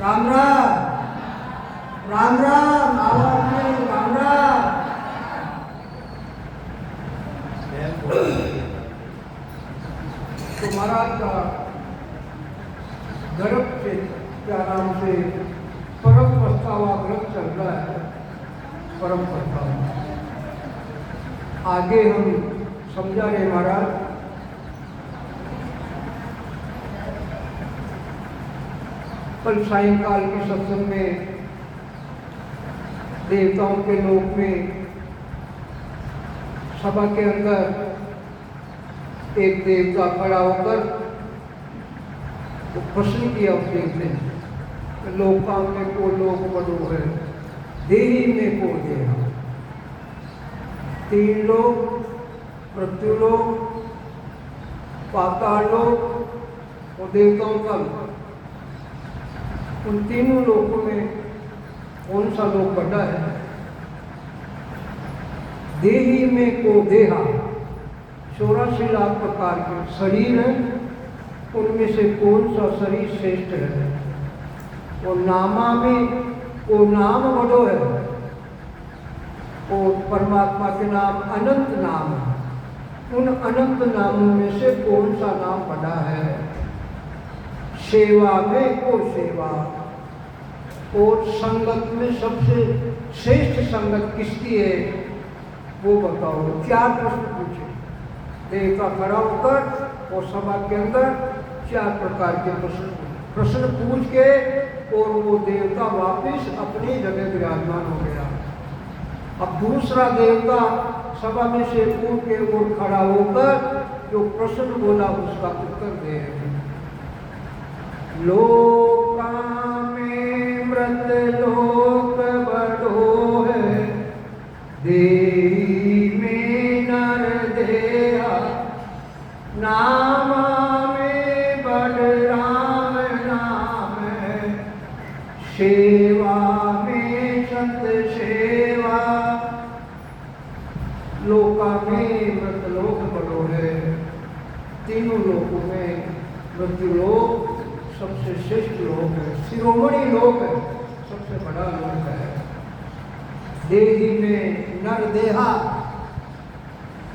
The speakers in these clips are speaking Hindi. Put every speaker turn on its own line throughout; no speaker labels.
राम राम राम राम आवाज में राम राम। तो महाराज का गर्भ से क्या नाम से परम पछतावा ग्रंथ चल रहा है। परम पछतावा आगे हम समझा रहे महाराज। कल सायंकाल के सत्संग में देवताओं के लोक में सभा के अंदर एक देवता खड़ा होकर तो प्रश्न किया उस देवते ने, लोकां में को लोक बड़ो है, देही में को देहा। तीन लोग, मृत्युलोक, पाताल लोक और देवताओं का लोक। उन तीनों लोकों में कौन सा लोक बड़ा है? देही में को देहा 84 लाख प्रकार के शरीर है, उनमें से कौन सा शरीर श्रेष्ठ है? और नामा में को नाम बड़ो है, और परमात्मा के नाम अनंत नाम है। उन अनंत नामों में से कौन सा नाम बड़ा है? सेवा में को सेवा, और संगत में सबसे श्रेष्ठ संगत किसकी है वो बताओ। क्या प्रश्न पूछे देवता खड़ा होकर और सभा के अंदर 4 प्रकार के प्रश्न पूछ के, और वो देवता वापस अपनी जगह विराजमान हो गया। अब दूसरा देवता सभा में से उठ के और खड़ा होकर जो प्रश्न बोला उसका उत्तर दे रहे। लोका में मृत लोक बड़ो है, देही में नर देहा। नामा में बड़ राम नाम है, सेवा में सत सेवा। लोका में मृत लोक बड़ो है, तीनों लोकों में मृत्युलोक सबसे श्रेष्ठ लोक है, शिरोमणि लोक है, सबसे बड़ा लोक है। देही में नर देहा,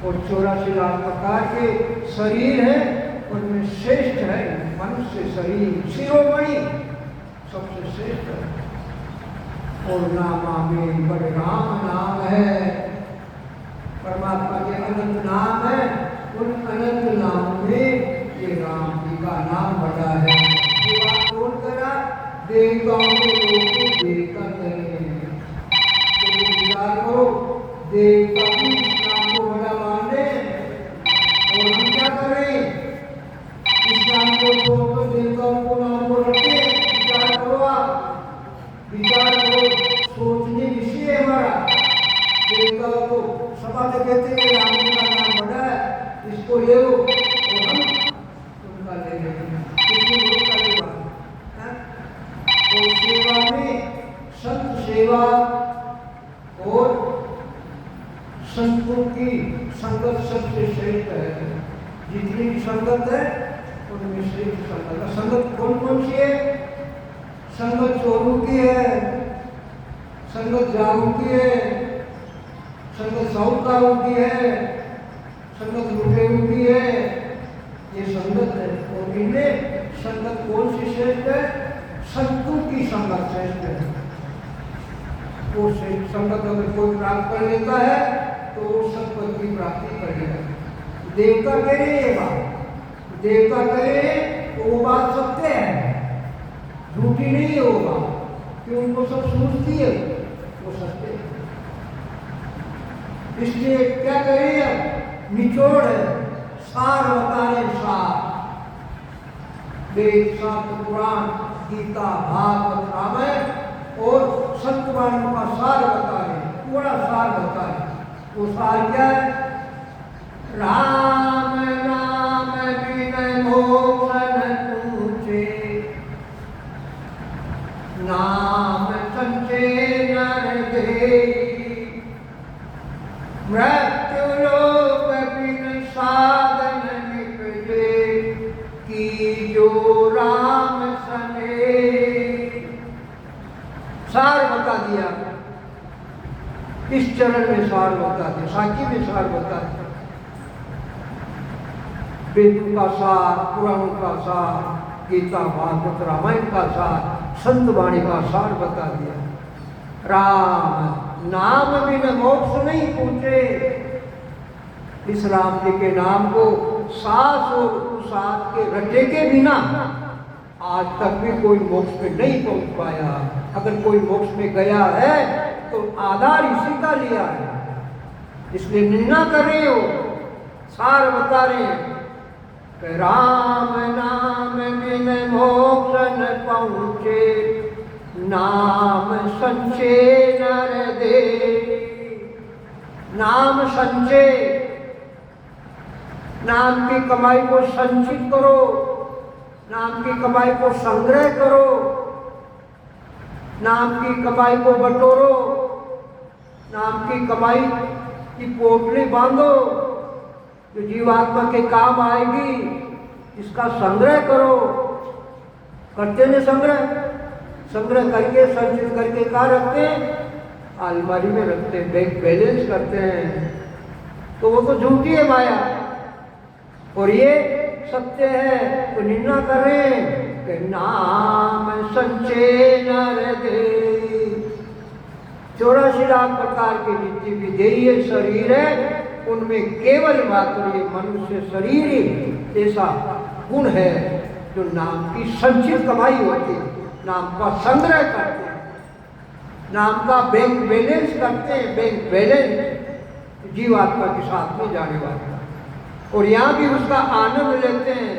और 84 लाख प्रकार के शरीर है, उनमें श्रेष्ठ है मनुष्य शरीर, शिरोमणि सबसे श्रेष्ठ है। और नामा में बड़े राम नाम है, परमात्मा के अनंत नाम है, उन अनंत नाम में ये राम जी का नाम बड़ा है। देवताओं के लोग को देखकर करें, तो विचार करो देवता भी इस नाम को बड़ा मान ले, और हम क्या करें? इस नाम को छोड़कर देवताओं को नाम को रखे। विचार करो, आप विचार करो, सोचने विषय है हमारा। देवताओं को सभा में कहते हैं राम जी का नाम बड़ा है, इसको ले लो, और हम उनका ले लेते हैं। सेवा में संत सेवा संतों की संगत सबसे श्रेष्ठ है। जितनी भी संगत है उनमें श्रेष्ठ संगत है। संगत कौन कौन सी है? संगत चोरों की है, संगत जारों की है, संगत साहूकारों की है, संगत लुटेरों की है। ये संगत है। और इनमें संगत कौन सी श्रेष्ठ है? संतों की संगत श्रेष्ठ है। वो श्रेष्ठ संगत अगर कोई प्राप्त कर लेता है तो वो सत्पद की प्राप्ति कर लेगा। देवता कह रहे ये बात, देवता कह रहे तो वो बात सत्य है, झूठी नहीं होगा कि उनको सब सूझती है, वो सत्य है। इसलिए क्या करें? निचोड़ है, सार बता रहे, सार वेद, शास्त्र, पुराण, गीता, भागवत, रामायण और सत्यवाणों का सार बता रहे, पूरा सार बता रहे। वो सार क्या है? राम नाम बिन मोक्ष न पूछे, नाम संचय नर देहि, मृत्यु लोक बिन साधन निपजे, की जो राम सने। सार बता दिया, इस चरण में सार बता दिया, साकी में सार बता दिया। वेदों का सार, पुराणों का सार, गीता, भागवत, रामायण का सार, संत वाणी का सार बता दिया। राम नाम बिन मोक्ष नहीं पूछे। इस राम जी के नाम को सास और सास के रटे के बिना आज तक भी कोई मोक्ष में नहीं पहुंच पाया। अगर कोई मोक्ष में गया है तो आधार इसी का लिया है। इसलिए निंदा कर रहे हो, सार बता रहे हैं। राम नाम बिन मोक्ष न पहुँचे, नाम संचय नर दे। नाम संचय, नाम की कमाई को संचित करो, नाम की कमाई को संग्रह करो, नाम की कमाई को बटोरो, नाम की कमाई की पोटली बांधो जो जीवात्मा के काम आएगी, इसका संग्रह करो। करते हैं संग्रह, संग्रह करके संचित करके कहाँ रखते हैं? अलमारी में रखते हैं, बैंक बैलेंस करते हैं। तो वो तो झूठी है माया और ये सत्य है। तो निंदा कर रहे हैं कि नाम संचय नर दे। 84 लाख प्रकार के जितने भी देह शरीर है उनमें केवल मात्र ये मनुष्य शरीर ही ऐसा गुण है जो नाम की संचित कमाई होती है, नाम का संग्रह करते हैं, नाम का बैंक बैलेंस करते हैं। बैंक बैलेंस जीवात्मा के साथ में जाने वाला और यहाँ भी उसका आनंद लेते हैं।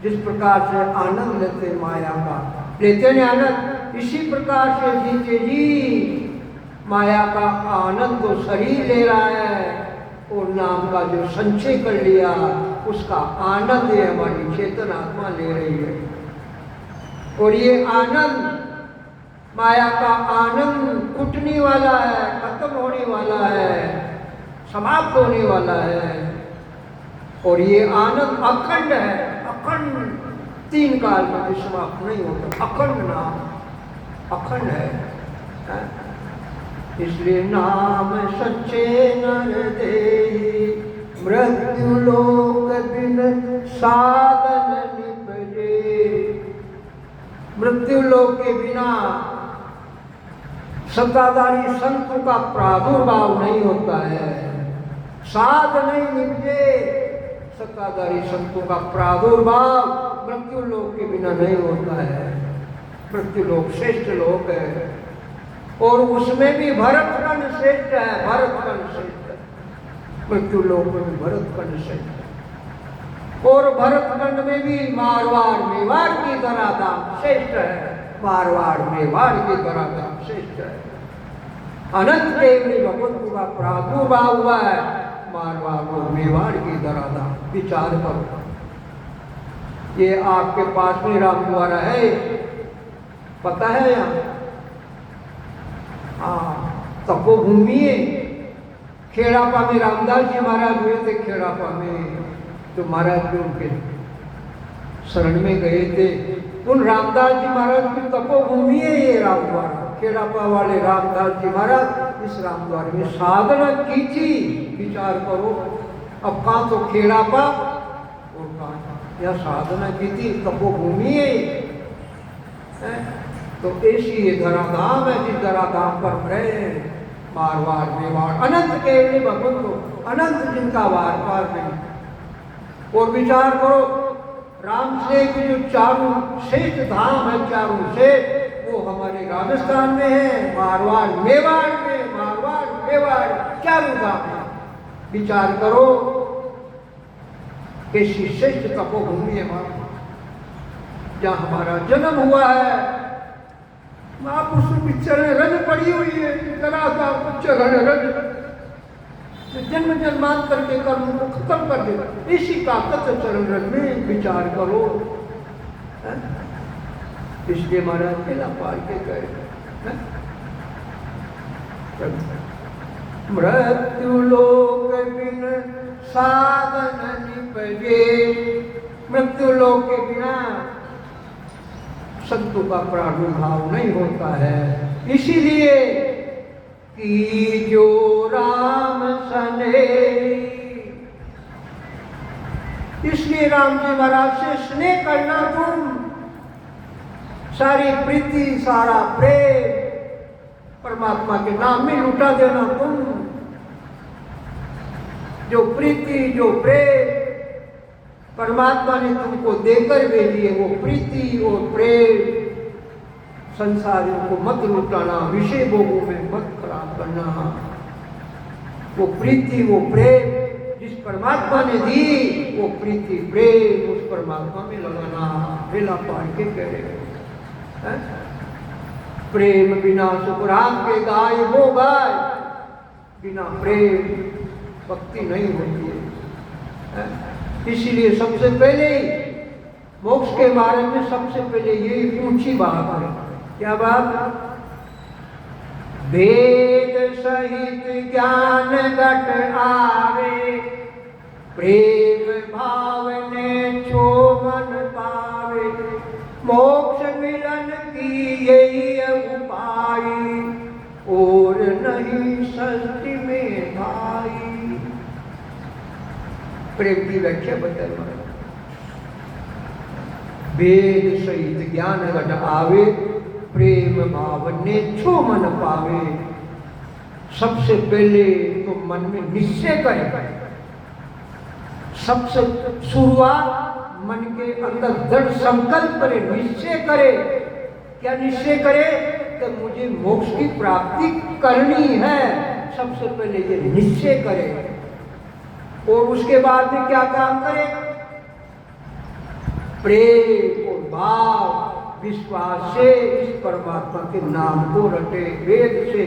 जिस प्रकार से आनंद लेते हैं माया का, लेते हैं आनंद, इसी प्रकार से जीते जी माया का आनंद तो शरीर ले रहा है और नाम का जो संचय कर लिया उसका आनंद ये हमारी चेतन आत्मा ले रही है। और ये आनंद, माया का आनंद छूटने वाला है, खत्म होने वाला है, समाप्त होने वाला है। और ये आनंद अखंड है, अखंड, तीन काल में भी समाप्त नहीं होता। अखंड नाम अखंड है। इसलिए नाम सच्चे नर दे, मृत्यु लोक बिन साधन निपजे। मृत्यु लोक के बिना सत्ताधारी संतों का प्रादुर्भाव नहीं होता है। साध नहीं निपजे, सत्ताधारी संतों का प्रादुर्भाव मृत्यु लोक के बिना नहीं होता है। मृत्यु लोक श्रेष्ठ लोक है और उसमें भी भरतखंड श्रेष्ठ है। भरतखंड श्रेष्ठ है, मृत्यु लोक में भी भरतखंड श्रेष्ठ है। और भरतखंड में भी मारवाड़ मेवाड़ की धराधाम श्रेष्ठ है। मारवाड़ मेवाड़ की धराधाम श्रेष्ठ है। अनंत केवली भगवत का प्रादुर्भाव हुआ है मारवाड़ और मेवाड़ की धराधाम। विचार करो, ये आपके पास में रामद्वारा है, पता है यहाँ? हाँ, तपोभूमि है, खेड़ापा में रामदास जी महाराज हुए थे, खेड़ापा में तो महाराज भी उनके शरण में गए थे। उन रामदास जी महाराज की तपोभूमि है ये रामद्वार। खेड़ापा वाले रामदास जी महाराज इस रामद्वार में साधना की थी। विचार करो, अब कहाँ तो खेड़ापा और कहाँ यह साधना की थी, तपोभूमि है। तो ऐसी ये धराधाम है, जिस धराधाम पर रहे मारवाड़ मेवाड़ अनंत के भगवंत, अनंत जिनका वार पार नहीं। और विचार करो, राम से के जो चारों श्रेष्ठ धाम है, चारों से वो हमारे राजस्थान में है, मारवाड़ मेवाड़ में, मारवाड़ मेवाड़ चारों धाम है। विचार करो कैसी श्रेष्ठ तपोभूमि है जहाँ हमारा जन्म हुआ है। महापुरुषों की चरण रज पड़ी हुई है, चरण रज जन्म जन्मांतर के कर्म को खत्म कर देगा। इसी ताकत चरण रज में विचार करो। इसलिए महाराज केला पार के गए। मृत्यु लोक बिन साधन निपजे, मृत्यु लोक के बिना संतों का प्रादुर्भाव नहीं होता है। इसीलिए कि जो राम सने, इसलिए राम जी महाराज से स्नेह करना, तुम सारी प्रीति सारा प्रेम परमात्मा के नाम में लुटा देना। तुम जो प्रीति जो प्रेम परमात्मा ने तुमको देकर भेजी है, वो प्रीति और प्रेम संसारियों को मत लुटाना, विषय भोगों में मत खराब करना। वो प्रीति वो प्रेम जिस परमात्मा ने दी, वो प्रीति प्रेम उस परमात्मा में लगाना। बेला पार के कह रहे प्रेम बिना सुख राम के गाय वो गाय, बिना प्रेम भक्ति नहीं होती है। इसीलिए सबसे पहले मोक्ष के बारे में सबसे पहले यही ऊंची बात है। क्या बात? वेद सहित ज्ञान घट आवे, प्रेम भाव ने छो मन पावे, मोक्ष मिलन की यही उपाय, और नहीं सृष्टि में भाई। प्रेम की व्याख्या बदल वेद सहित ज्ञान घट आवे, प्रेम भाव ने छो मन पावे। सबसे पहले तो मन में निश्चय करे, सबसे शुरुआत मन के अंदर दृढ़ संकल्प करे, निश्चय करे। क्या निश्चय करे? कि मुझे मोक्ष की प्राप्ति करनी है। सबसे पहले ये निश्चय करे और उसके बाद में क्या काम करे? प्रेम और भाव विश्वास से इस परमात्मा के नाम को रटे। वेद से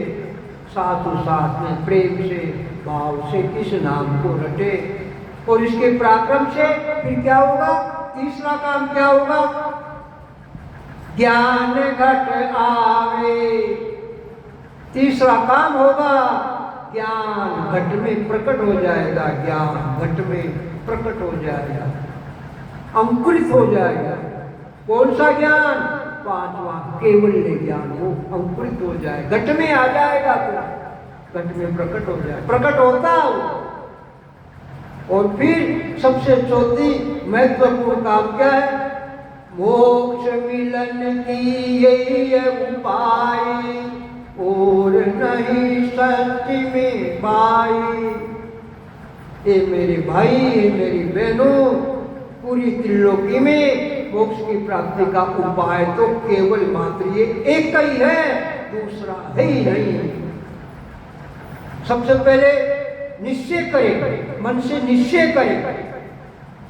साथ साथ में प्रेम से भाव से इस नाम को रटे। और इसके पराक्रम से फिर क्या होगा? तीसरा काम क्या होगा? ज्ञान घट आवे। तीसरा काम होगा ज्ञान घट में प्रकट हो जाएगा। ज्ञान घट में प्रकट हो जाएगा, अंकुरित हो जाएगा। कौन सा ज्ञान? पांचवा केवल्य ज्ञान, वो अंकुरित हो जाए, घट में आ जाएगा, तो घट में प्रकट हो जाए, प्रकट होता हो। और फिर सबसे चौथी महत्वपूर्ण काम क्या है? मोक्ष मिलन की यही उपाय, और नहीं सत्य में पाई। ये मेरे भाई, ये मेरी बहनों, पूरी त्रिलोकी में मोक्ष की प्राप्ति का उपाय तो केवल मात्र ये एक ही है, दूसरा है ही नहीं। सबसे पहले निश्चय करें, मन से निश्चय करें,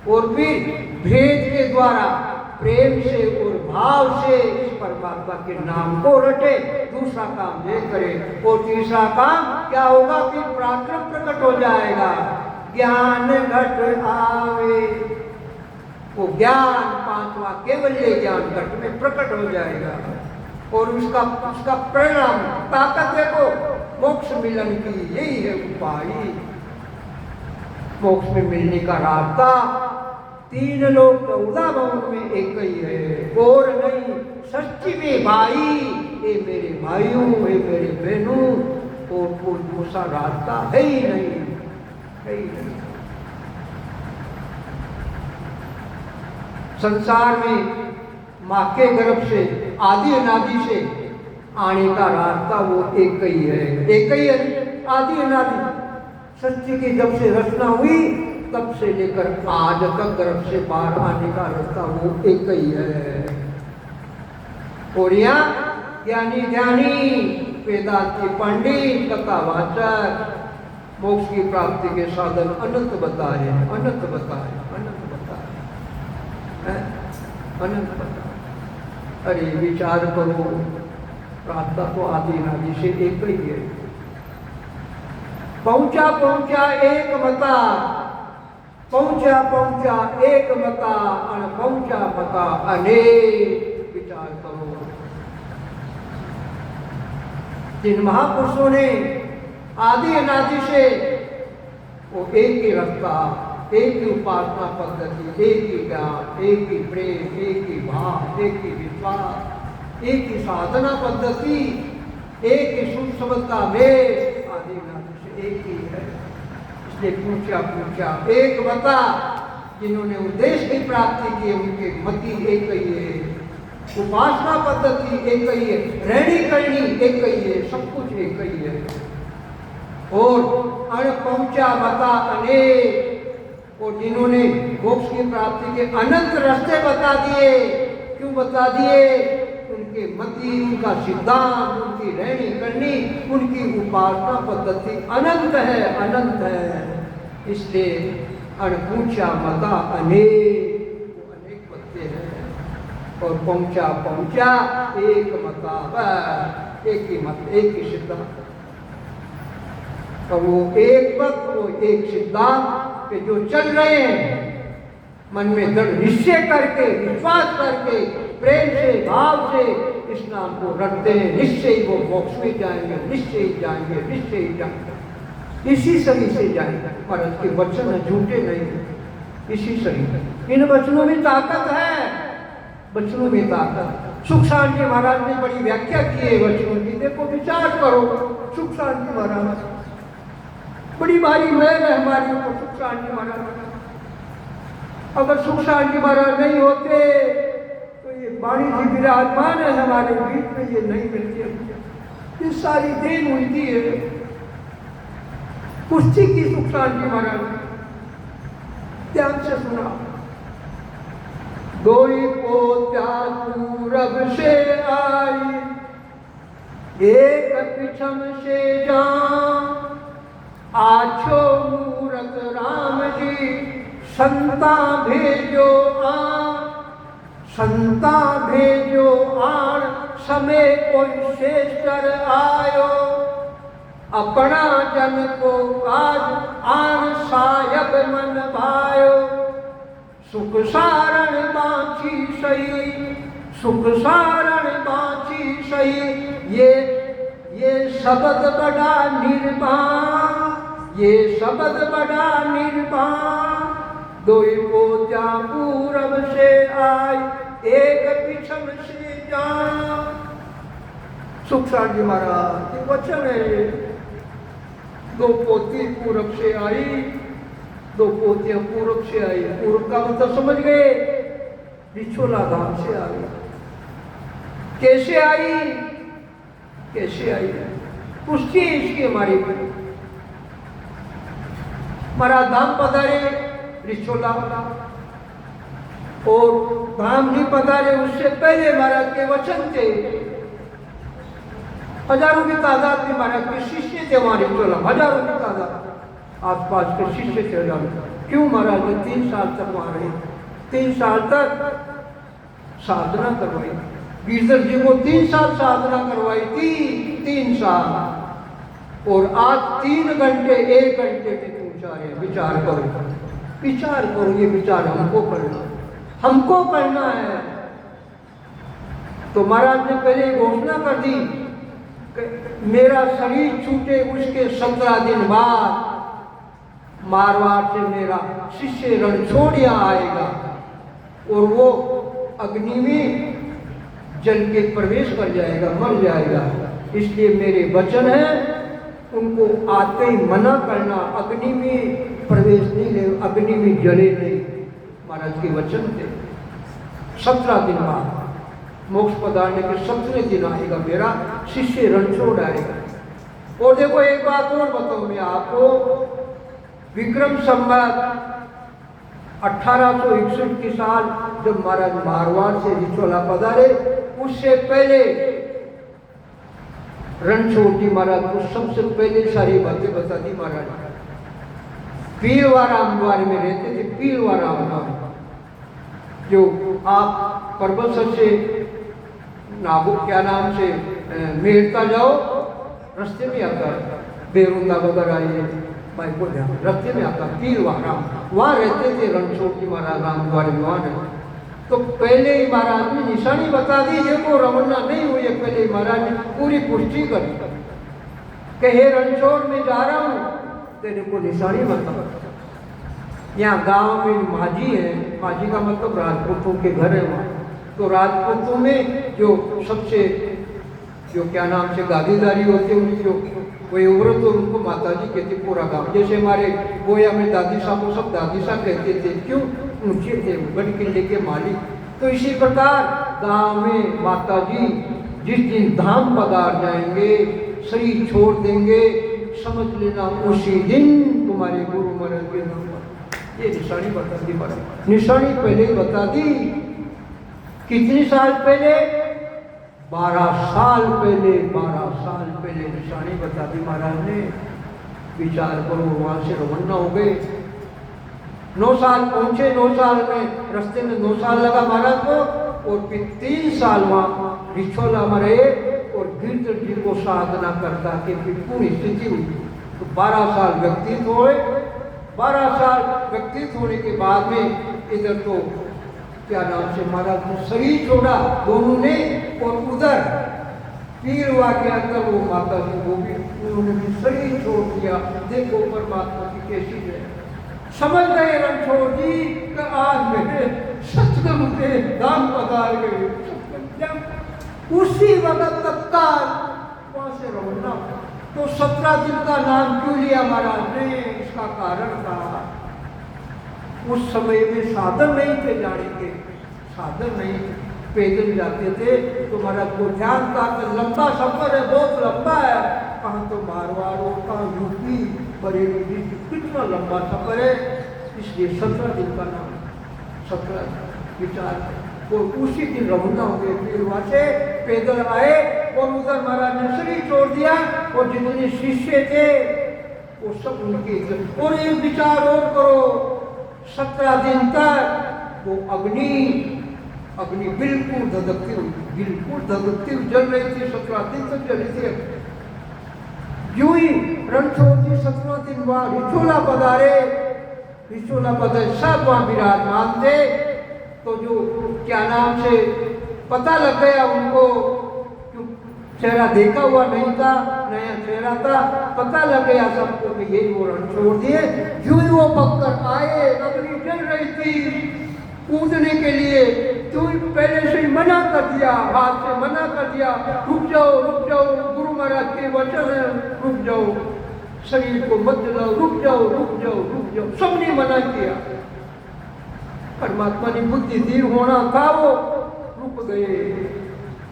और फिर भेद के द्वारा प्रेम से और भाव से इस परमात्मा के नाम को रटे। दूसरा काम ये करे। और तीसरा काम क्या होगा? फिर पराक्रम प्रकट हो जाएगा। ज्ञान घट आवे, वो ज्ञान पांचवा केवल्य ज्ञान घट में प्रकट हो जाएगा। और उसका परिणाम ताकत देखो, मोक्ष मिलन की यही है उपाय। मोक्ष में मिलने का रास्ता 3 लोग 14 भवन में एक ही है, और नहीं सच्ची में भाई, ये मेरे भाइयों, ये मेरे बहनों, और कोई दूसरा रास्ता है ही नहीं, है ही नहीं। संसार में माँ के गर्भ से आदि अनादि से आने का रास्ता वो एक ही है, एक ही है, आदि अनादि। सृष्टि की जब से रचना हुई तब से लेकर आज तक गर्भ से बाहर आने का रास्ता वो एक ही है। और यहाँ ज्ञानी ज्ञानी वेदांती पंडित तथा वाचक मोक्ष की प्राप्ति के साधन अनंत बताए, अनंत बताए, अनंत बताए, अनंत बताए। अरे विचार करो, रास्ता तो आदि अनादि से एक ही है। पहुंचा पहुंचा एक मता, पहुंचा पहुंचा एक मता, अन पहुंचा मता अनेक। विचार करो, जिन महापुरुषों ने आदि अनादि से वो एक ही रास्ता, एक ही उपासना पद्धति, एक ही ज्ञान, एक ही प्रेम, एक ही भाव, एक ही विश्वास, एक ही साधना पद्धति, एक ही सुसमता में आदि अनादि से एक ही है। इसलिए पूछा पूछा एक बता, जिन्होंने उद्देश्य की प्राप्ति की उनके मति एक ही है, उपासना पद्धति एक ही है, रहनी करनी एक ही है, सब कुछ एक ही है। और अण पहुंचा बता अनेक, और जिन्होंने मोक्ष की प्राप्ति के अनंत रास्ते बता दिए। क्यों बता दिए? उनके मति, उनका सिद्धांत, उनकी रहनी करनी, उनकी उपासना पद्धति अनंत है, अनंत है। इसलिए अणपूछा मता अनेक, वो अनेक बत्ते हैं। और पहुंचा पहुंचा एक मता, एक ही मत, एक ही सिद्धांत। और वो एक मत, वो एक सिद्धांत पे जो चल रहे हैं, मन में दृढ़ निश्चय करके, विश्वास करके, प्रेम से, भाव से इस नाम को रखते हैं, निश्चय ही वो मोक्ष में जाएंगे, निश्चय ही जाएंगे, निश्चय ही जाएंगे। इसी शरीर से जाएंगे। महाराज के वचन झूठे नहीं, इसी शरीर। इन वचनों में ताकत है, वचनों में ताकत। सुख शांति महाराज ने बड़ी व्याख्या की है वचनों की। देखो, विचार करो, सुख शांति महाराज बड़ी भारी महल है हमारी ऊपर, सुख शांति महाराज। अगर सुख शांति महाराज नहीं होते तो ये वाणी जी विराजमान है हमारे बीच में, ये नहीं मिलती। ये सारी देन उनकी है, कुश्ती की सुख शांति महाराज। ध्यान से सुना। गोई पोत्या पूरब से आई, एक पिछम से जान, आछो मूरत राम जी, संता भेजो आण, संता भेजो आण, समय कोई शेषर आयो, अपना जन को काज आन सायब मन भायो, सुख सारण बाँची सही, सुख सारण बाँची सही। ये शब्द बड़ा निर्वाण, ये शब्द बड़ा निर्वाण। दोई पोत्या पूरब से आई, एक पिछम से जान। सुख शांति महाराज ये वचन है। 2 पोती पूरब से आई, 2 पोतियां पूरब से आई। पूरब का मतलब समझ गए? बिछोला धाम से आई। कैसे आई? कैसे आई? पुष्टि इसकी हमारी महाराज धाम पधारे रिछोला, और धाम नहीं पधारे उससे पहले महाराज के वचन थे। हजारों की तादाद में महाराज के शिष्य थे हमारे रिछोला, हजारों की तादाद आसपास के शिष्य थे हजारों। क्यों? महाराज ने 3 साल तक वहां रहे, 3 साल तक साधना करवाई। गिरधर जी को 3 साल साधना करवाई थी, 3 साल। और आज 3 घंटे 1 घंटे में पहुंचा रहे। विचार करो, विचार करो, ये विचार हमको करना, हमको करना है। तो महाराज ने पहले घोषणा कर दी, मेरा शरीर छूटे उसके 17 दिन बाद मारवाड़ से मेरा शिष्य रणछोड़िया आएगा और वो अग्नि में जल के प्रवेश कर जाएगा, मर जाएगा। इसलिए मेरे वचन है उनको आते ही मना करना, अग्नि में प्रवेश नहीं ले, अग्नि में जले नहीं। महाराज के वचन थे। 17 दिन बाद मोक्ष पधारने के 17वें दिन आएगा मेरा शिष्य रणछोड़ आएगा। और देखो एक बात और बताऊं मैं आपको, विक्रम संवत 1861 के साल जब महाराज मारवाड़ से रिछोला पधारे, उससे पहले रणछोड़ जी महाराज को सबसे पहले सारी बातें बता दी महाराज। पीलवाराम द्वार में रहते थे, पीलवाराम द्वार जो आप परबत से नागो क्या नाम से मेरता जाओ, रास्ते में आता है, बेरुंदा वगैरह आइए भाई को ध्यान, रास्ते में आता पीलवाराम, वहाँ रहते थे रणछोड़ जी महाराज राम द्वार में। वहाँ तो पहले ही महाराज ने निशानी बता दी, ये को रवाना नहीं हुई है, पहले ही महाराज ने पूरी पुष्टि करी कि हे रणछोड़ में जा रहा हूँ, तेरे को निशानी बता। यहाँ गांव में माझी है, माझी का मतलब राजपूतों के घर है वहाँ। तो राजपूतों में जो सबसे जो क्या नाम से गादीदारी होती है, उनकी जो कोई औरत और उनको माता जी कहते पूरा गांव। जैसे हमारे गोया में दादी साहब को सब दादी साहब कहते थे, क्यों? ऊंचे थे, बड़ी किले के मालिक। तो इसी प्रकार गांव में माता जी जिस दिन धाम पधार जाएंगे, शरीर छोड़ देंगे, समझ लेना उसी दिन तुम्हारे गुरु महाराज के नाम पर। ये निशानी बता दी महाराज, निशानी पहले ही बता दी। कितने साल पहले? 12 साल पहले, 12 साल पहले निशानी बता दी महाराज ने। विचार करो, वहां से रवाना हो गए, 9 साल पहुंचे, 9 साल में रास्ते में 9 साल लगा महाराज को, और फिर 3 साल वहां रिछोला में रहे और गिरधर जी को साधना करता कि फिर पूरी स्थिति हुई। तो 12 साल व्यतीत हुए। 12 साल व्यतीत होने के बाद में इधर तो क्या नाम से महाराज ने शरीर छोड़ा दोनों ने, और उधर पीरवा के अंदर वो माता जी को भी उन्होंने भी शरीर छोड़ दिया। देखो परमात्मा की कैसी है। समझ गए रणछोड़ जी कि आज मेरे सतगुरु के धाम पधार गए। उसी वक्त तत्काल वहां से रवाना। तो 17 दिन का नाम क्यों लिया महाराज ने? इसका कारण था उस समय में साधन नहीं थे जाने के, साधन नहीं, पैदल जाते थे। तो महाराज को ध्यान था कि लंबा सफर है, बहुत लंबा है, कहाँ तो मारवाड़ और कहाँ यूपी बरेली, कितना लंबा सफर है। इसलिए 17 दिन का नाम, 17 विचार। और उसी दिन रवाना हो गए, फिर वहां से पैदल आए और उधर महाराज ने शरीर छोड़ दिया। और जितने शिष्य थे वो सब उनके। और एक विचार और करो, 17 दिन तक वो अग्नि बिल्कुल धधकती हुई, बिल्कुल धधकती हुई जल रही थी। 17 दिन तक जली थी। यूं ही रणछोड़ जी 17 दिन बाद रिछोला पधारे, रिछोला पधारे, सब वहां विराजमान थे। तो जो क्या नाम से पता लग गया उनको, चेहरा देखा हुआ नहीं था, नया चेहरा था, पता लग गया सबको कि यही वो रणछोड़ दिए। यूं ही वो पककर आए, अग्नि जल रही थी, कूदने के लिए। तो पहले से ही मना कर दिया, हाथ से मना कर दिया, रुक जाओ, गुरु महाराज के वचन है, रुक जाओ, शरीर को मत जलाओ, रुक जाओ, सबने मना किया। परमात्मा ने बुद्धि दी, होना था वो, रुक गए।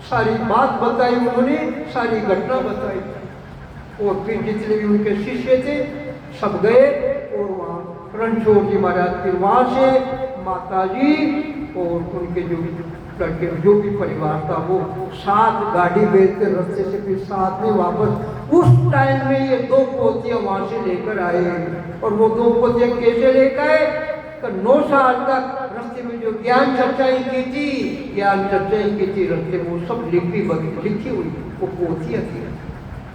सारी बात बताई उन्होंने, सारी घटना बताई। और फिर जितने भी उनके शिष्य थे सब गए। और वहाँ रणछोड़ जी महाराज फिर वहाँ से माता जी और उनके जो भी लड़के, जो भी परिवार था, वो 7 गाड़ी बेचते रास्ते से फिर साथ में वापस। उस टाइम में ये 2 पोतियां वहाँ से लेकर आए। और वो 2 पोतियां कैसे लेकर आए? 9 साल तक रास्ते में जो ज्ञान चर्चाएं की थी रास्ते में, वो सब लिखी हुई वो पोतियां थी।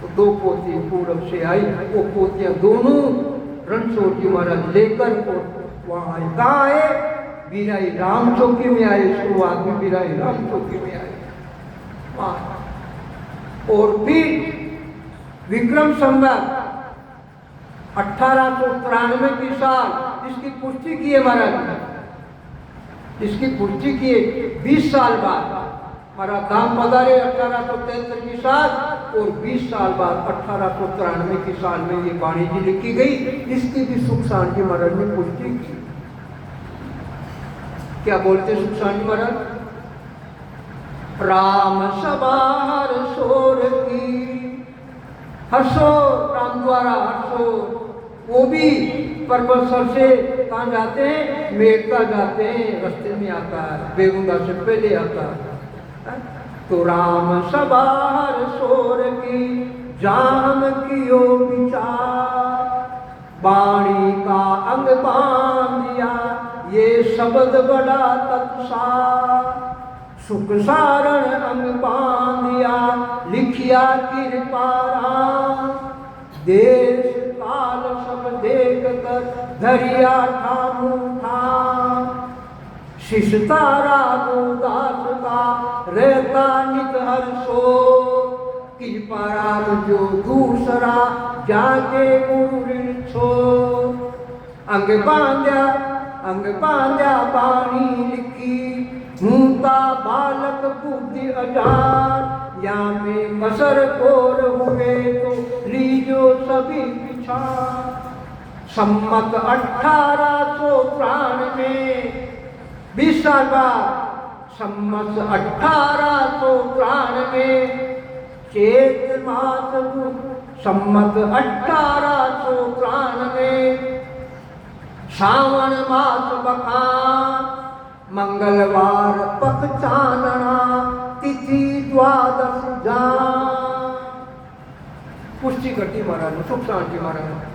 तो 2 पोती पूरब से आई, वो पोतियां दोनों रणछोड़ जी महाराज लेकर वहाँ आए। कहाँ आए? बीराई राम चौकी में आए। शुरुआत में बीराई राम चौकी में आए। और फिर विक्रम संवत 1893 की साल इसकी पुष्टि की है महाराज ने, इसकी पुष्टि की 20 साल बाद हमारा धाम पधारे 1873 की साल, और 20 साल बाद 1893 की साल में ये वाणी जी लिखी गई। इसकी भी सुख शांति महाराज ने पुष्टि की। क्या बोलते सुख शांति महाराज? राम सभा हर शोर की, हर्षो राम द्वारा हर्षो, वो भी पर्वत सर से कहाँ जाते हैं? मेघता जाते हैं, रास्ते में आता है, बेगुंदा से पहले आता है। तो राम सभा हर शोर की, जाम कियो विचार, वाणी का अंग बांध दिया, ये शब्द बड़ा तत्सार, सुख सारण अंग बांधिया, लिखिया कृपा राम, देश काल सब देख कर धरिया ठाम ठाम, शिष्यता राघुदास का रहता नित हर्षो, कृपा राम जो दूसरा जाके गुरु ऋण छो, अंग बांध्या वाणी लिखी, हूता बालक बुद्धि अजार, या में कसर कोर हुए तो लीजो सभी विचार। सम्मत 1800 प्राण में 20 साल बाद, सम्मत 1800 प्राण में चेत मास, सम्मत 1800 प्राण में श्रावण मास बखान, मंगलवार पख चानना, तिथि द्वादश जान। पुष्टि करती महाराज सुख शांति महाराज।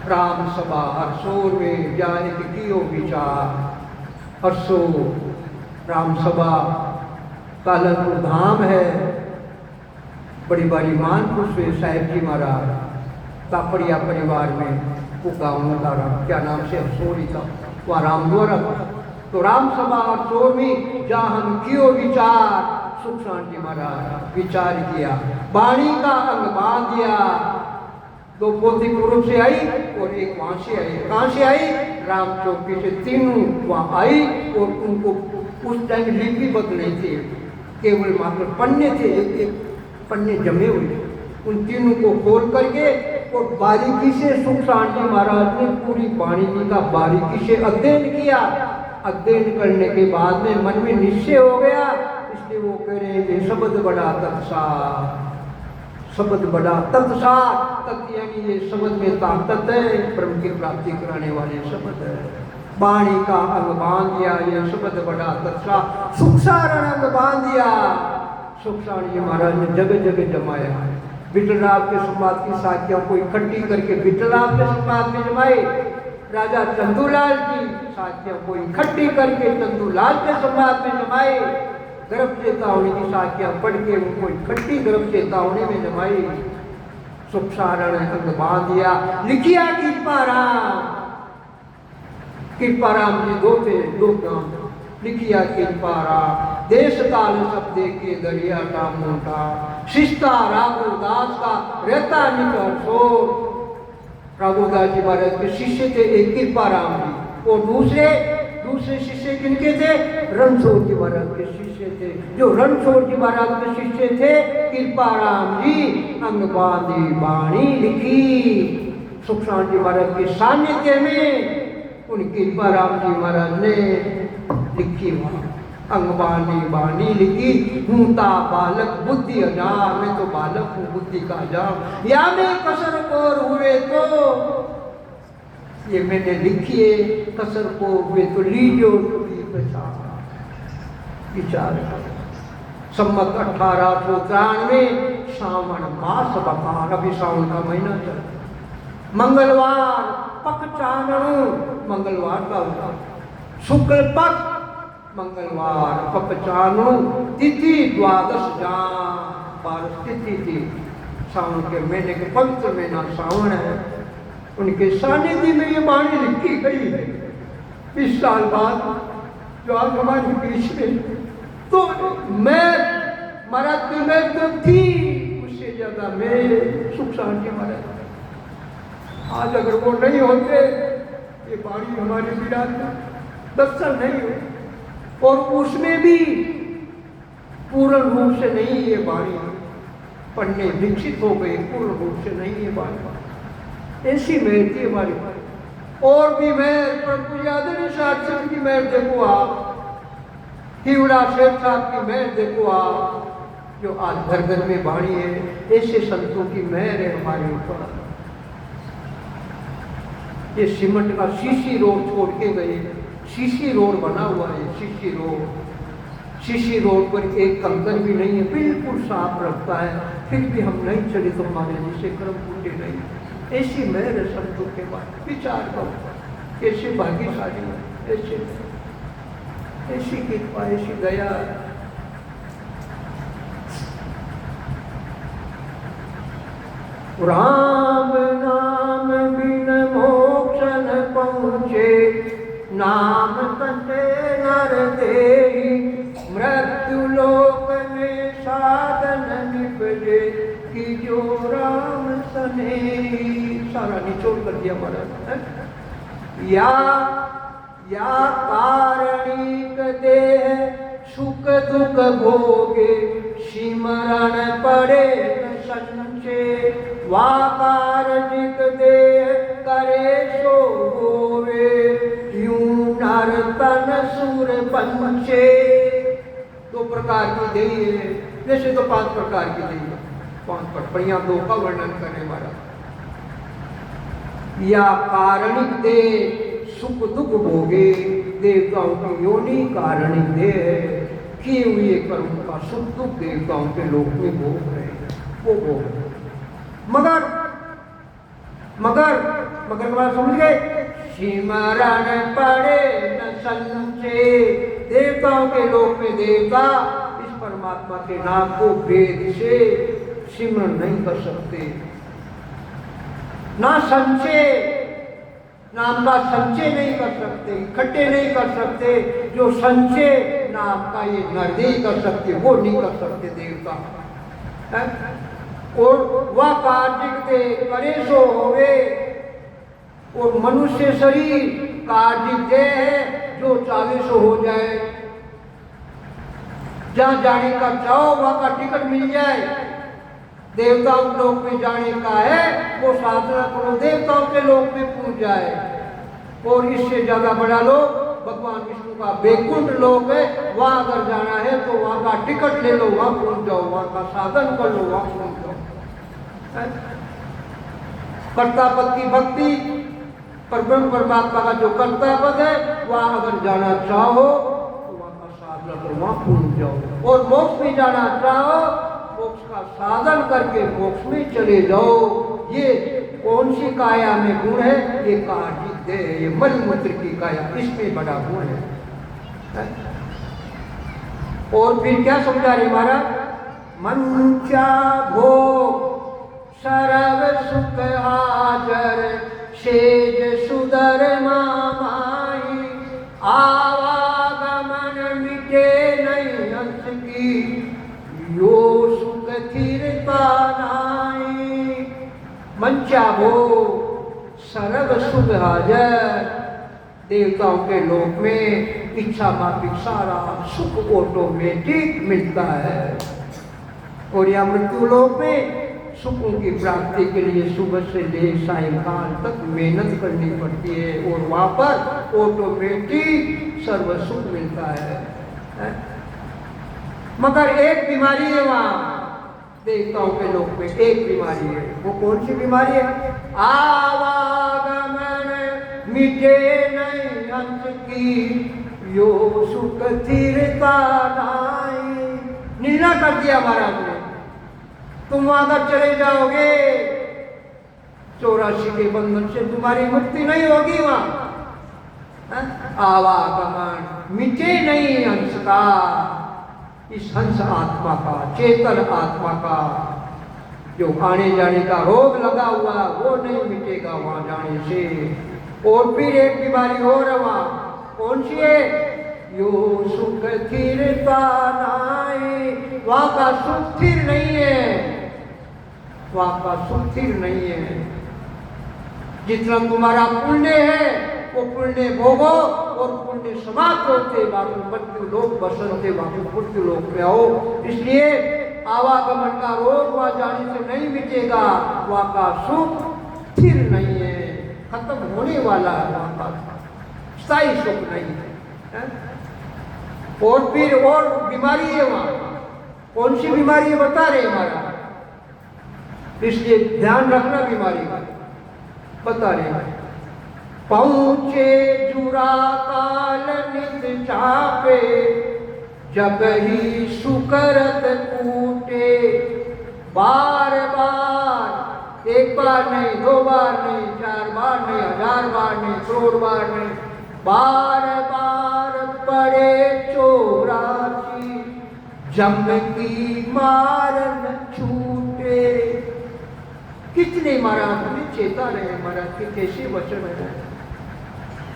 राम सभा हर्षो में जाने कियो विचार, हर्षो राम सभा कालनपुर धाम है, बड़ी बड़ी मानपुर से साहेब जी महाराज तापड़िया परिवार में वो गाँव तारा क्या नाम से हर्षोरी था, वह राम द्वारा। तो राम सभा हर्षोर में जहाँ हम कियो विचार, सुख शांति महाराज विचार किया, वाणी का अंग बांध दिया। 2 पोथी पूर्व से आई और एक वहां से आई। कहाँ से आई? राम चौकी से 3 वहां आई, और उनको उस टाइम लिपि बदले थे, केवल मात्र पन्ने थे, एक पन्ने जमे हुए। उन तीनों को खोल करके और बारीकी से सुख शांति महाराज ने पूरी वाणी जी का बारीकी से अध्ययन किया। अध्ययन करने के बाद में मन में निश्चय हो गया, इसलिए वो कह रहे हैं शब्द बड़ा तत्सार, शब्द बड़ा तत्सार, तत् यानी ये शब्द में ताकत है, ब्रह्म की प्राप्ति कराने वाले शब्द है। वाणी का अंग बांध दिया, ये शब्द बड़ा तत्सार, सुख सारण अंग बांध दिया। सुख शांति जी महाराज ने जगह जगह जमाया, विठलराव के समाज की साखियों को इकट्ठी करके विठलराव के समाज में जमाए, राजा चंदूलाल की साखियों को इकट्ठी करके चंदूलाल के समाज में जमाए, गर्भ चेतावनी की साखियां पढ़ के उनको इकट्ठी गर्भ चेतावनी में जमाई। सुख सारण अंग बांध दिया, लिखिया कृपाराम। कृपाराम जी 2 थे, 2 काम, लिखिया कृपाराम, देश काल सब देखे दरिया का मोटा, शिष्टा राघुदास का रहता नित हर्षो। राघुदास जी महाराज के शिष्य थे एक कृपाराम जी, और दूसरे शिष्य किनके थे? रणछोड़ जी महाराज के शिष्य थे। जो रणछोड़ जी महाराज के शिष्य थे कृपाराम जी, अंग बांधी वाणी लिखी। सुख शांति जी महाराज के सानिध्य में उन कृपाराम जी महाराज ने लिखी अंगबानी बानी लिखी, हूता बालक बुद्धि अजार, मैं तो बालक हूँ बुद्धि का अजार, या मैं कसर कोर हुए तो, ये मैंने लिखी है, कसर को हुए तो लीजो विचार। सम्मत 1893 सावन मास बखान, अभी सावन का महीना चल, मंगलवार पक चानणु, मंगलवार का होता, शुक्ल पक्ष मंगलवार पपचानो, तिथि द्वादश जान, पारस तिथि थी, सावन के महीने के पवित्र महीना सावन है। उनके सानिध्य में ये वाणी लिखी गई है। 20 साल बाद जो आज हमारे बीच में, तो मैं महाराज की मैं तो थी, उससे ज्यादा में सुख शांति हमारे। आज अगर वो नहीं होते, ये वाणी हमारी विराट दर्शन नहीं हो, और उसमें भी पूर्ण रूप से नहीं ये वाणी पढ़ने विकसित हो गई, पूर्ण रूप से नहीं ये वाणी। ऐसी मेहर थी हमारी। और भी मेहर, प्रभु आदरणीय साहब की मेहर देखो आप, हिवड़ा शेख साहब की मेहर देखो आप, जो आज घर घर में वाणी है। ऐसे संतों की मेहर है हमारे ऊपर। ये सीमेंट का सीसी रोड छोड़ के गए, सीसी रोड बना हुआ है, सीसी रोड। सीसी रोड पर एक कंकर भी नहीं है, बिल्कुल साफ रखता है, फिर भी हम नहीं चले तो हमारे जिससे कर्म टूटे नहीं। ऐसी मेहर संतों के बाद विचार करो, ऐसे भाग्यशाली है, ऐसी कृपा, ऐसी दया। राम नाम बिन मोक्ष न पहुँचे, नाम तते नर देहि, मृत्यु लोक में साधन निपजे, कि जो राम सनेही। सारा निचोड़ कर दिया महाराज। या कारणिक देह सुख दुख भोगे, सिमरण पड़े न संचे, वाकारणिक देह करे सो होवे, यूं नर तन सुर पंचे। दो प्रकार की देही है, वैसे तो 5 प्रकार की देही है, 5 पर यहाँ 2 का वर्णन करने वाला। या कारणिक देह सुख दुख भोगे, देवताओं की योनि कारणिक देह है, किए हुए कर्म का सुख दुख देवताओं के लोक में भोग रहे, वो भोग। मगर समझ गए, सिमरण पड़े न संचे, देवताओं के लोक में देवता इस परमात्मा के नाम को वेद से सिमरण नहीं कर सकते, ना संचय, नाम का संचय नहीं कर सकते, इकट्ठे नहीं कर सकते। जो संचय नाम का ये नर नहीं कर सकते, वो नहीं कर सकते देवता है? और वह कार्य दे करे सो होवे, और मनुष्य शरीर कार्य दे है, जो चाहे सो हो जाए, जहाँ जाने का चाहो वहाँ का टिकट मिल जाए। देवताओं के लोक में जाने का है, वो साधना करो, देवताओं के लोक में पहुंच जाए। और इससे ज्यादा बड़ा लोक भगवान विष्णु का वैकुंठ लोक है, वहां अगर जाना है तो वहां का टिकट ले लो, वहां पहुंच जाओ, वहां का साधन कर लो, वहां पहुंच जाओ। कर्ता पद की भक्ति, पर ब्रह्म परमात्मा का जो कर्ता पद है, वहां अगर जाना चाहो तो वहां का साधन करो, वहां पहुंच जाओ। और मोक्ष में जाना चाहो, मोक्ष का साधन करके मोक्ष में चले जाओ। ये कौन सी काया में गुण है? ये कार्य दे, ये मलमूत्र की काया, इसमें बड़ा गुण है। और फिर क्या समझा रहे महाराज? मंचा भोग सरव सुख हाजर, सेज सुदर मामाई, आवागमन मिटे नहीं हंस की, यो सुख थिरता नाई। मंचा भोग सर्व सुख हाजर, देवताओं के लोक में इच्छा माफिक सारा सुख ऑटोमेटिक मिलता है। और यह मृत्यु लोक में सुखों की प्राप्ति के लिए सुबह से ले सायंकाल तक मेहनत करनी पड़ती है, और वहां पर ऑटोमेटिक सर्व सुख मिलता है। मगर एक बीमारी है वहां देवताओं के लोक में, एक बीमारी है। वो कौन सी बीमारी है? आवागमन मिटे नहीं अंत की, यो सुख थिरता नाई। निर्णय कर दिया महाराज ने, तुम वहां तक चले जाओगे, 84 के बंधन से तुम्हारी मुक्ति नहीं होगी वहां। आवागमन मिटे नहीं हंस का, इस हंस आत्मा का, चेतन आत्मा का जो आने जाने का रोग लगा हुआ, वो नहीं मिटेगा वहां जाने से। और फिर एक बीमारी और है वहां, कौन सी है? यो सुख थिरता नाई, वहां का सुख स्थिर नहीं है। वहाँ का सुख स्थिर नहीं है। जितना तुम्हारा पुण्य है वो पुण्य भोगो और पुण्य समाप्त होते बाकी मृत्यु लोक बसंते बाकी मृत्यु लोक में आओ। इसलिए आवागमन का रोग वहाँ जाने से नहीं मिटेगा, वहाँ का सुख स्थिर नहीं है, खत्म होने वाला है, वहाँ का स्थायी सुख नहीं है। और फिर और बीमारी है वहाँ, कौन सी बीमारी है बता रहे हमारा, इसलिए ध्यान रखना बीमारी का बता रहे हैं। पहुंचे जुरा काल नित चापे, जब ही सुकरत कूटे, बार बार, एक बार नहीं, दो बार नहीं, चार बार नहीं, हजार बार नहीं, करोड़ बार नहीं, बार बार पड़े चौरासी, जम की मार न छूटे। कितने महाराज ने चेता रहे महाराज के कैसे वचन है,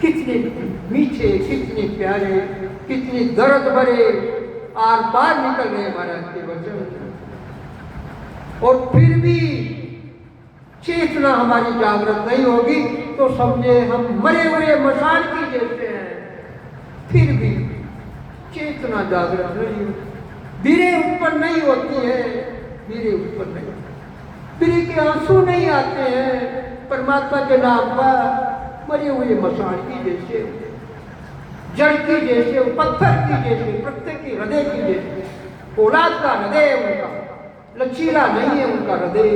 कितने मीठे, कितने प्यारे, कितने दर्द भरे, आर पार निकल रहे महाराज के वचन। और फिर भी चेतना हमारी जागृत नहीं होगी तो समझे हम मरे हुए मसान की जैसे हैं। फिर भी चेतना जागृत नहीं होती, धीरे उत्पन्न नहीं होती है, धीरे उत्पन्न नहीं होती, फिर के आंसू नहीं आते हैं परमात्मा के नाम पर। मरे हुए मसान की जैसे, जड़ की जैसे, पत्थर की जैसे, प्रत्येक की हृदय की जैसे, औलाद का हृदय उनका लचीला नहीं है, उनका हृदय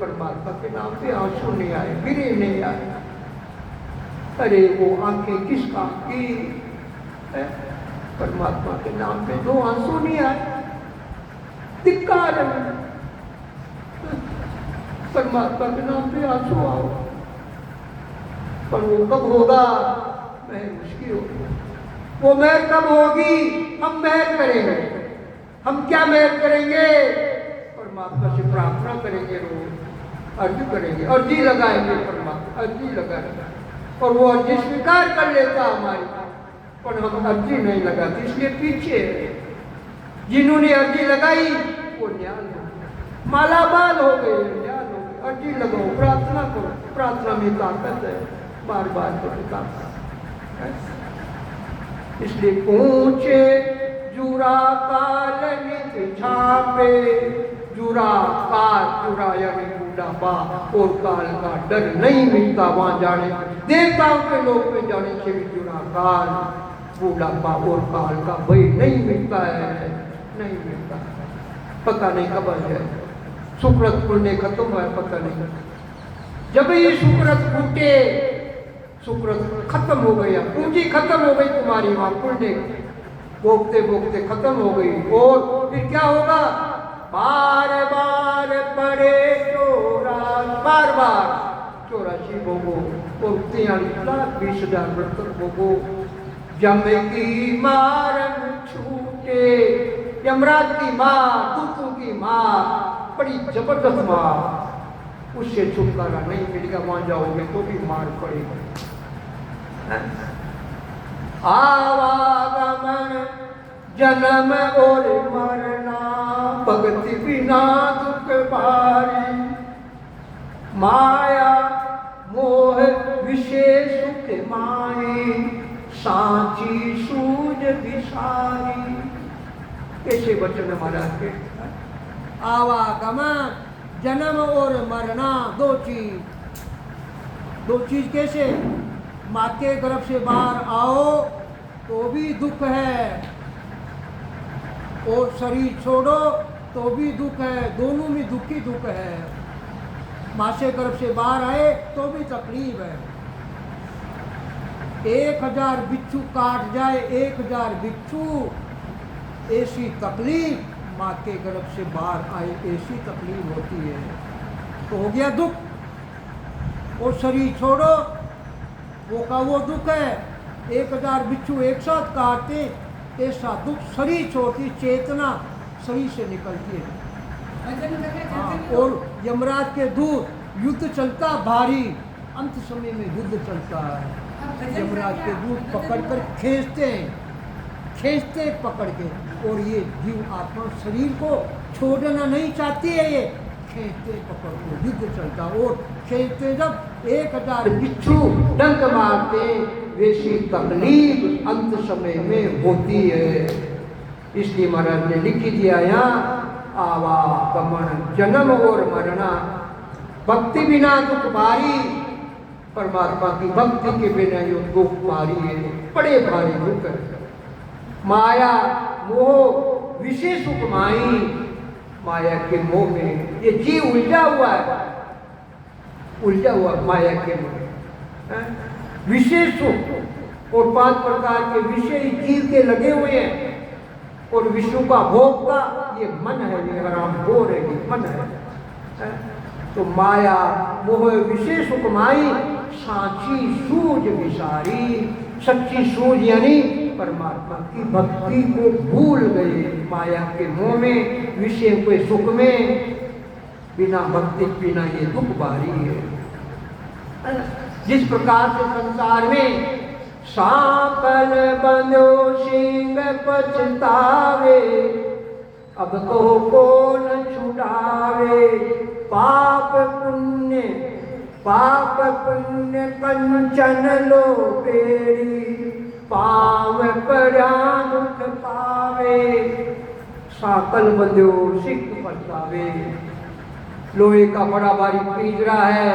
परमात्मा के नाम पे आंसू नहीं आए, गिरे नहीं आए। अरे वो आंखें किस काम की है? परमात्मा के नाम पे दो आंसू नहीं आए, धिक्कार है। परमात्मा के नाम पे आंसू आओ, पर वो कब होगा? महर मुश्किल होगी। वो महर कब होगी? हम महर करेंगे। हम क्या महर करेंगे? परमात्मा से प्रार्थना करेंगे, रोज अर्जी करेंगे, अर्जी लगाएंगे, परमात्मा अर्जी लगाएंगे, और वो अर्जी स्वीकार कर लेता हमारी, पर हम अर्जी नहीं लगाते, इसलिए पीछे। जिन्होंने अर्जी लगाई वो न्याल हो, मालामाल हो गए, न्याल हो गए। अर्जी लगाओ, प्रार्थना करो, प्रार्थना में ताकत है, बार बार करो ताकत है। इसलिए पहुंचे जुरा काल नित छापे, जुरा काल, जुरा यानी बूढ़ापा, और काल का डर नहीं मिलता वहां जाने, देवताओं के लोक में जाने से भी जुरा काल, बूढ़ापा और काल का भय नहीं मिलता है, नहीं मिलता। पता नहीं कब आ जाए, सुकृत पुण्य खत्म हुआ है पता नहीं। जब ये सुकृत फूटे, सुकृत खत्म हो गया, पूंजी खत्म हो गई तुम्हारी, वहां पुण्य भोगते भोगते खत्म हो गई। और फिर क्या होगा? बार बार पड़े चौरासी, बार बार 84 भोगो और 43,20,000 बर्तन भोगो। जम की मार छूटे, यमराज की मार, दूतों की मार, बड़ी जबरदस्त मार, उससे छुटकारा नहीं मिलेगा। वहां जाओगे तो भी मार पड़ेगी। आवागमन जन्म और मरना, भक्ति बिना दुख भारी, माया मोह विशेष सुख माए, सांची सूझ विसारी। कैसे वचन महाराज के? आवागमन जन्म और मरना, दो चीज कैसे? माँ के गर्भ से बाहर आओ तो भी दुख है, और शरीर छोड़ो तो भी दुख है, दोनों में दुख ही दुख है। माँ से गर्भ से बाहर आए तो भी तकलीफ है। 1000 बिच्छू काट जाए, 1000 बिच्छू, ऐसी तकलीफ। माँ के गर्भ से बाहर आए ऐसी तकलीफ होती है, तो हो गया दुख। और शरीर छोड़ो वो का वो दुख है। 1000 बिच्छू एक साथ काटते, ऐसा दुख। शरीर छोड़ती, चेतना शरीर से निकलती है। हाँ, और यमराज के दूत, युद्ध चलता भारी, अंत समय में युद्ध चलता है। यमराज के दूत पकड़ कर खींचते पकड़ के, और ये जीव आत्मा शरीर को छोड़ना नहीं चाहती है, ये खींचते पकड़ को युद्ध चलता और खींचते जब 1000 बिच्छू डंक मारते वैसी तकलीफ अंत समय में होती है। इसलिए महाराज ने लिख दिया यहाँ आवागमन जन्म और मरना भक्ति बिना दुख भारी, परमात्मा की भक्ति के बिना यो दुख भारी है, बड़े भारी दुख है। माया मोह विशेष सुख माई, माया के मोह में ये जीव उलझा हुआ है, उलझा हुआ माया के मोह। विशेष सुख और 5 प्रकार के विषय जीव के लगे हुए हैं और विष्णु का भोग का ये मन है, ये हराम हो रहे ये मन है। तो माया मोह विशेष सुख माई साची सूझ विसारी, सच्ची सूझ यानी परमात्मा की भक्ति को भूल गए माया के मोह में, विषय के सुख में। बिना भक्ति बिना ये दुख भारी है। जिस प्रकार से संसार में सांकल बंधो सिंह पछतावे, अब तो कौन छुड़ावे। पाप पुण्य कंचन लो बेड़ी, पाव पड़ा दुख पावे। सांकल बंधो सिंह पछतावे, लोहे का बड़ा भारी पिंजरा है,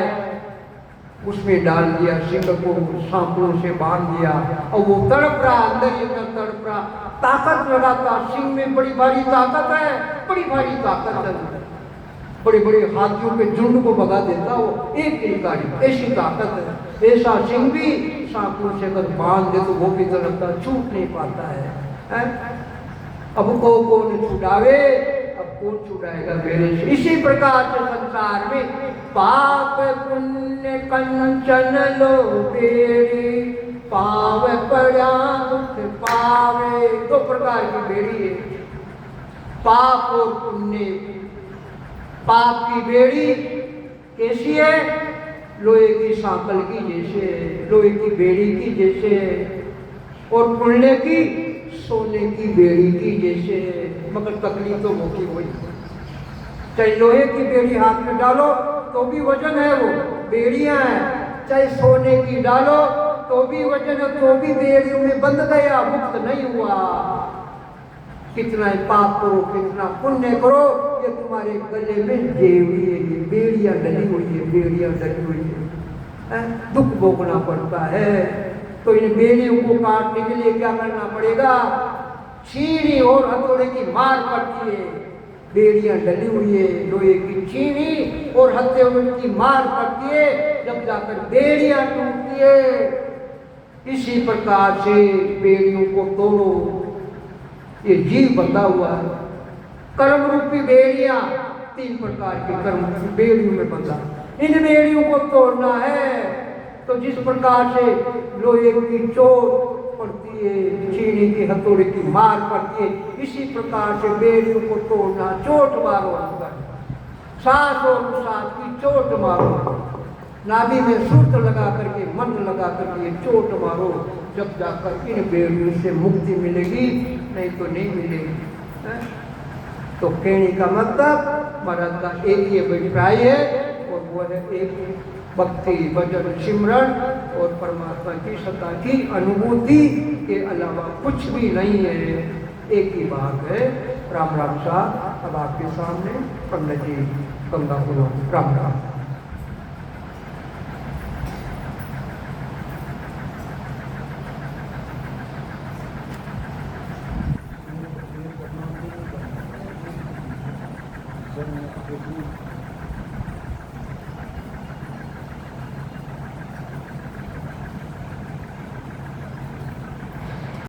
उसमें डाल दिया सिंह को, सांपों से बांध दिया और वो तड़प रहा, अंदर ही अंदर तड़प रहा। ताकत लगाता, सिंह में बड़ी भारी ताकत है, बड़ी भारी ताकत है, बड़े बड़े हाथियों के झुंड को भगा देता वो एक गाड़ी, ऐसी ताकत है। ऐसा सिंह भी सांपों से अगर बांध दे तो वो भी तड़पता, छूट नहीं पाता है। अब को कौन छुड़ावे, अब कौन छुड़ाएगा मेरे से। इसी प्रकार से संसार में पाप पुण्य कंचन लो बेड़ी, पाव पड़ा दुख पावे। 2 प्रकार की बेड़ी है, पाप और पुण्य। पाप की बेड़ी कैसी है, लोहे की सांकल की जैसे, लोहे की बेड़ी की जैसे, और पुण्य की सोने की बेड़ी की जैसे। मगर तकलीफ तो होती हुई, चाहे लोहे की बेड़ी हाथ में डालो तो भी वजन है, वो बेड़ियां हैं। चाहे सोने की डालो तो भी वजन है, तो भी बेड़ियों में बंध गया, मुक्त नहीं हुआ। कितना पाप करो, कितना पुण्य करो, ये तुम्हारे गले में जेवड़ी है, ये बेड़ियां डली हुई है, बेड़ियां डली हुई है। दुख भोगना पड़ता है। तो इन बेड़ियों को काटने के लिए क्या करना पड़ेगा, छीनी और हथौड़े की मार पड़ती है। बेड़ियां डली हुई है, लोहे की छीनी और हथौड़े की मार पड़ती है, जब जाकर बेड़ियां टूटती है। इसी प्रकार से बेड़ियों को तोड़ो, ये जीव बंधा हुआ है। कर्म रूपी बेड़ियां, 3 प्रकार के कर्म रूपी बेड़ियों में बंधा, इन बेड़ियों को तोड़ना है। तो जिस प्रकार से लोहे की चोट पड़ती है, छीनी की हथौड़े की मार पड़ती है, इसी प्रकार से बेड़ियों को तोड़ना, चोट मारो अंदर, सांस और सांस की चोट मारो, नाभि में सूत्र लगा करके, मन लगा करके चोट मारो, जब जाकर इन बेड़ियों से मुक्ति मिलेगी, नहीं तो नहीं मिलेगी। तो कहने का मतलब महाराज का एक ही अभिप्राय है, और वो है एक भक्ति भजन सिमरन और परमात्मा की सत्ता की अनुभूति के अलावा कुछ भी नहीं है। एक ही बात है। राम राम साहब, अब आपके सामने पंडित जी गंगा पुरो। राम राम।